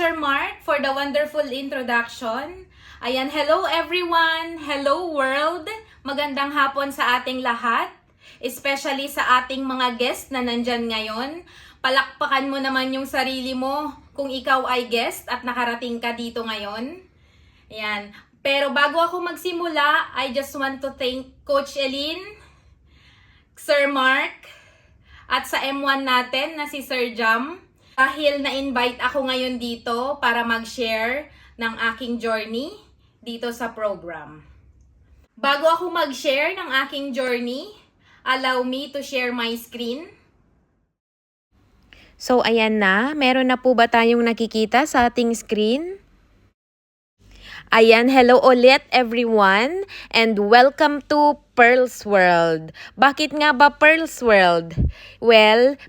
Sir Mark, for the wonderful introduction. Ayan, hello everyone! Hello world! Magandang hapon sa ating lahat, especially sa ating mga guest na nandyan ngayon. Palakpakan mo naman yung sarili mo kung ikaw ay guest at nakarating ka dito ngayon. Ayan. Pero bago ako magsimula, I just want to thank Coach Elin, Sir Mark, at sa M1 natin na si Sir Jam. Dahil na-invite ako ngayon dito para mag-share ng aking journey dito sa program. Bago ako mag-share ng aking journey, allow me to share my screen. So ayan na, meron na po ba tayong nakikita sa ating screen? Ayan, hello ulit everyone and welcome to Pearl's World. Bakit nga ba Pearl's World? Well,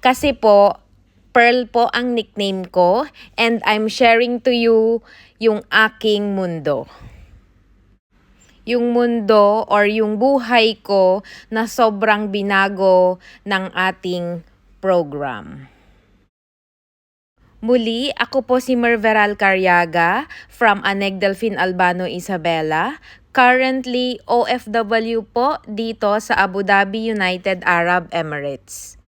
kasi po, Pearl po ang nickname ko and I'm sharing to you yung aking mundo. Yung mundo or yung buhay ko na sobrang binago ng ating program. Muli, ako po si Merveral Carriaga from Aneg Delfin Albano Isabela. Currently, OFW po dito sa Abu Dhabi, United Arab Emirates.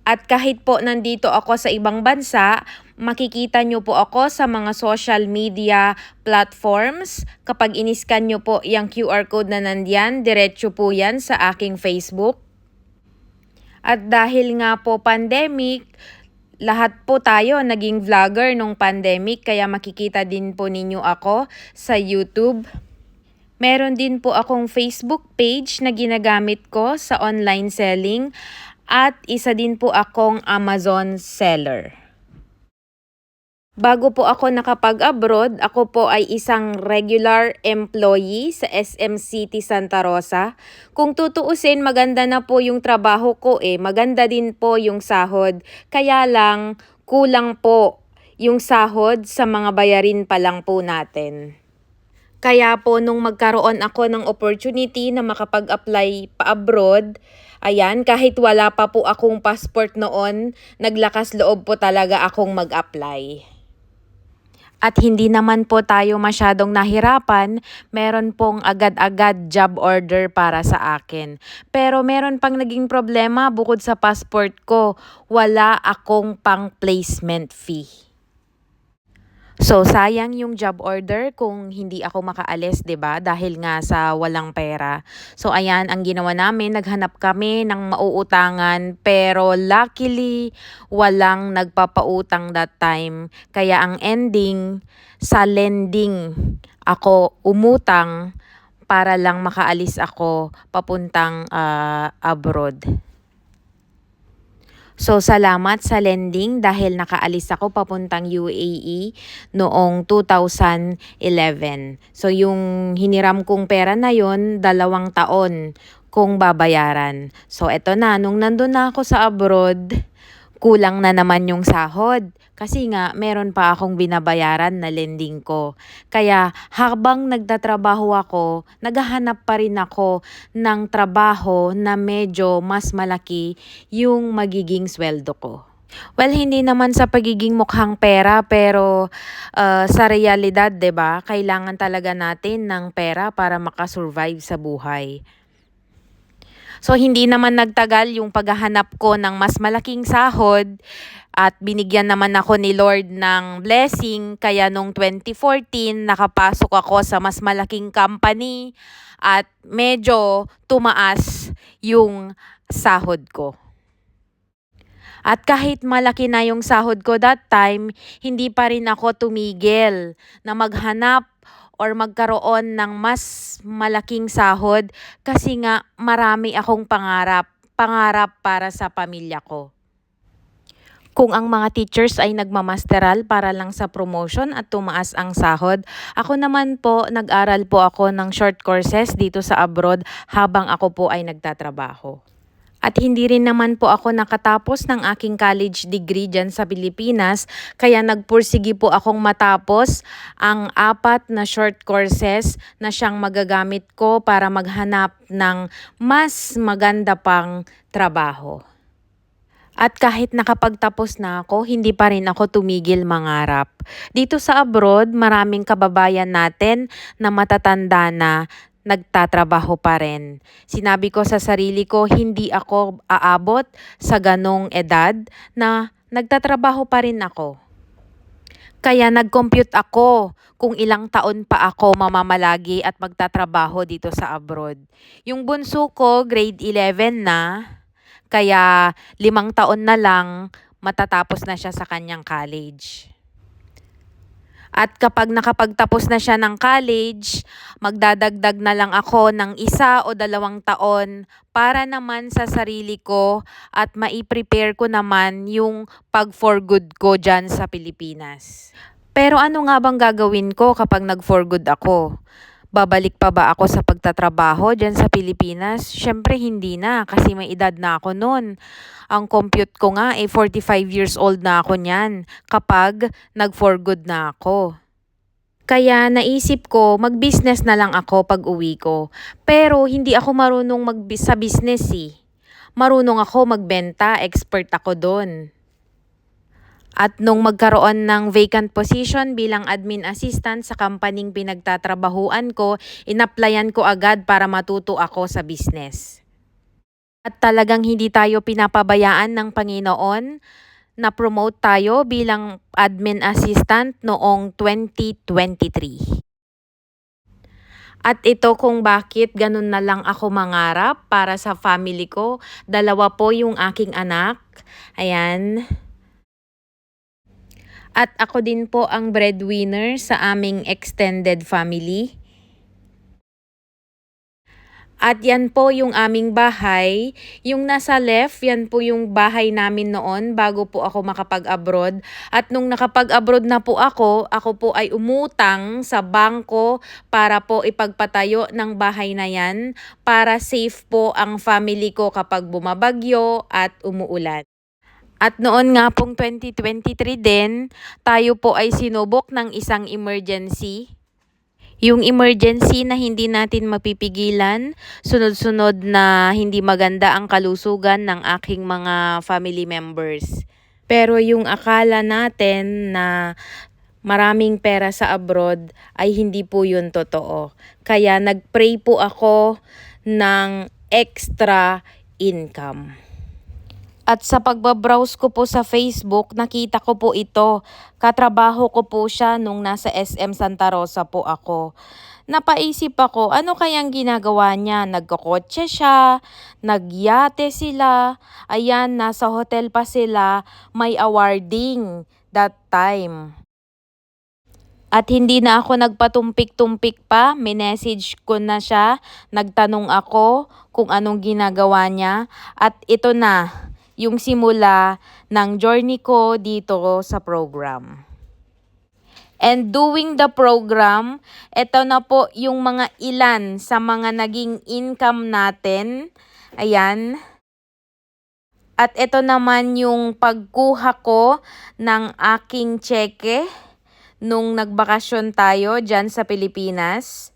At kahit po nandito ako sa ibang bansa, makikita nyo po ako sa mga social media platforms. Kapag iniskan nyo po yung QR code na nandyan, diretso po yan sa aking Facebook. At dahil nga po pandemic, lahat po tayo naging vlogger nung pandemic, kaya makikita din po ninyo ako sa YouTube. Meron din po akong Facebook page na ginagamit ko sa online selling at isa din po akong Amazon seller. Bago po ako nakapag-abroad, ako po ay isang regular employee sa SM City Santa Rosa. Kung tutuusin, maganda na po yung trabaho ko maganda din po yung sahod. Kaya lang, kulang po yung sahod sa mga bayarin pa lang po natin. Kaya po nung magkaroon ako ng opportunity na makapag-apply pa abroad, ayan, kahit wala pa po akong passport noon, naglakas loob po talaga akong mag-apply. At hindi naman po tayo masyadong nahirapan, meron pong agad-agad job order para sa akin. Pero meron pang naging problema bukod sa passport ko, wala akong pang placement fee. So, sayang yung job order kung hindi ako makaalis, 'di ba? Dahil nga sa walang pera. So, ayan, ang ginawa namin, naghanap kami ng mauutangan, pero luckily, walang nagpapautang that time. Kaya ang ending, sa lending ako umutang para lang makaalis ako papuntang abroad. So, salamat sa lending dahil nakaalis ako papuntang UAE noong 2011. So, yung hiniram kong pera na yon 2 taon kong babayaran. So, eto na, nung nandun na ako sa abroad, kulang na naman yung sahod. Kasi nga, meron pa akong binabayaran na lending ko. Kaya habang nagtatrabaho ako, naghahanap pa rin ako ng trabaho na medyo mas malaki yung magiging sweldo ko. Well, hindi naman sa pagiging mukhang pera, pero sa realidad, 'di ba? Kailangan talaga natin ng pera para makasurvive sa buhay. So, hindi naman nagtagal yung paghahanap ko ng mas malaking sahod at binigyan naman ako ni Lord ng blessing. Kaya nung 2014, nakapasok ako sa mas malaking company at medyo tumaas yung sahod ko. At kahit malaki na yung sahod ko that time, hindi pa rin ako tumigil na maghanap or magkaroon ng mas malaking sahod kasi nga marami akong pangarap para sa pamilya ko. Kung ang mga teachers ay nagmamasteral para lang sa promotion at tumaas ang sahod, ako naman po nag-aral po ako ng short courses dito sa abroad habang ako po ay nagtatrabaho. At hindi rin naman po ako nakatapos ng aking college degree dyan sa Pilipinas, kaya nagpursigi po akong matapos ang 4 na short courses na siyang magagamit ko para maghanap ng mas maganda pang trabaho. At kahit nakapagtapos na ako, hindi pa rin ako tumigil mangarap. Dito sa abroad, maraming kababayan natin na matatanda na nagtatrabaho pa rin. Sinabi ko sa sarili ko, hindi ako aabot sa ganong edad na nagtatrabaho pa rin ako. Kaya nag-compute ako kung ilang taon pa ako mamamalagi at magtatrabaho dito sa abroad. Yung bunso ko, grade 11 na. Kaya 5 taon na lang matatapos na siya sa kanyang college. At kapag nakapagtapos na siya ng college, magdadagdag na lang ako ng 1 o 2 taon para naman sa sarili ko at mai-prepare ko naman yung pag-for good ko dyan sa Pilipinas. Pero ano nga bang gagawin ko kapag nag-for good ako? Babalik pa ba ako sa pagtatrabaho dyan sa Pilipinas? Syempre hindi na kasi may edad na ako noon. Ang compute ko nga 45 years old na ako niyan kapag nag-for good na ako. Kaya naisip ko mag-business na lang ako pag uwi ko. Pero hindi ako marunong sa business eh. Marunong ako magbenta, expert ako doon. At nung magkaroon ng vacant position bilang admin assistant sa companying pinagtatrabahuan ko, inapplyan ko agad para matuto ako sa business. At talagang hindi tayo pinapabayaan ng Panginoon, na-promote tayo bilang admin assistant noong 2023. At ito kung bakit ganun na lang ako mangarap para sa family ko. 2 po yung aking anak. Ayan. At ako din po ang breadwinner sa aming extended family. At yan po yung aming bahay. Yung nasa left, yan po yung bahay namin noon bago po ako makapag-abroad. At nung nakapag-abroad na po ako po ay umutang sa bangko para po ipagpatayo ng bahay na yan para safe po ang family ko kapag bumabagyo at umuulan. At noon nga pong 2023 din, tayo po ay sinubok ng isang emergency. Yung emergency na hindi natin mapipigilan, sunod-sunod na hindi maganda ang kalusugan ng aking mga family members. Pero yung akala natin na maraming pera sa abroad ay hindi po yun totoo. Kaya nagpray po ako ng extra income. At sa pagbabrowse ko po sa Facebook, nakita ko po ito. Katrabaho ko po siya nung nasa SM Santa Rosa po ako. Napaisip ako, ano kayang ginagawa niya? Nagkokotse siya, nagyate sila, ayan, nasa hotel pa sila, may awarding that time. At hindi na ako nagpatumpik-tumpik pa, minessage ko na siya, nagtanong ako kung anong ginagawa niya, at ito na yung simula ng journey ko dito sa program. And doing the program, ito na po yung mga ilan sa mga naging income natin. Ayan. At ito naman yung pagkuha ko ng aking cheque nung nagbakasyon tayo dyan sa Pilipinas.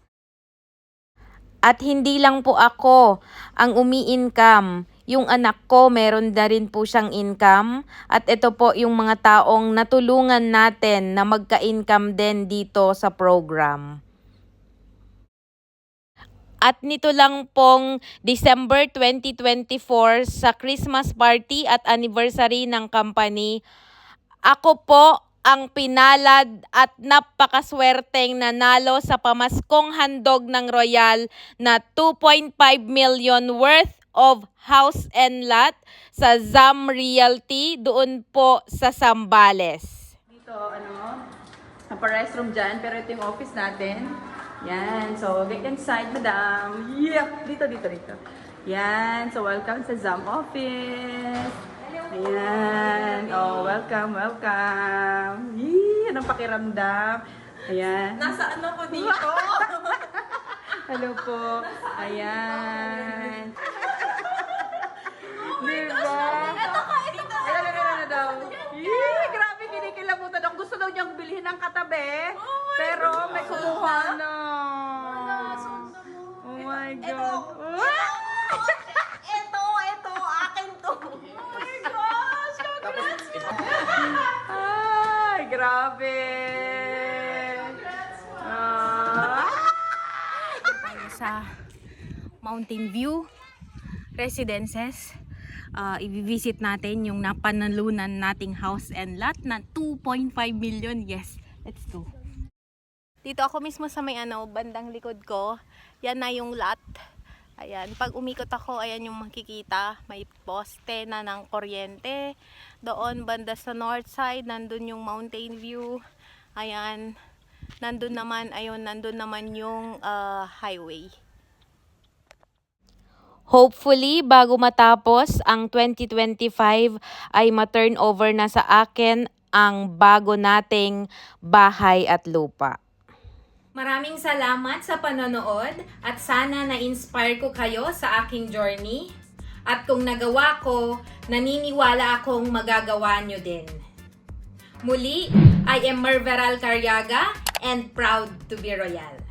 At hindi lang po ako ang umi-income. Yung anak ko, meron na rin po siyang income. At ito po yung mga taong natulungan natin na magka-income din dito sa program. At nito lang pong December 2024 sa Christmas party at anniversary ng company, ako po ang pinalad at napakaswerteng nanalo sa pamaskong handog ng Royal na 2.5 million worth of house and lot sa ZAM Realty doon po sa Zambales. Dito, napa-restroom dyan, pero ito yung office natin. Yan, so get inside, madam. Yeah, dito. Yan, so welcome sa ZAM office. Ayan, oh, welcome. Yee, anong pakiramdam? Ayan. Nasa ano ko dito? Hello po. Ayan. Diba? Ito. Ano daw? Yee, grabe, kinikilabutan ako. Gusto daw niyang bilhin ng katabi, pero may kumuha na. Oh my God. Ito, akin to. Oh my God! grabe! Tayo sa Mountain View Residences. I-visit natin yung napanalunan nating house and lot na 2.5 million. Yes, let's go. Dito ako mismo sa may bandang likod ko. Yan na yung lot. Ayan, pag umikot ako, ayan yung makikita. May poste na ng kuryente. Doon, banda sa north side, nandun yung mountain view. Ayan, nandun naman yung highway. Hopefully, bago matapos ang 2025 ay ma-turn over na sa akin ang bago nating bahay at lupa. Maraming salamat sa panonood at sana na-inspire ko kayo sa aking journey. At kung nagawa ko, naniniwala akong magagawa nyo din. Muli, I am Merveral Carriaga and proud to be Royal.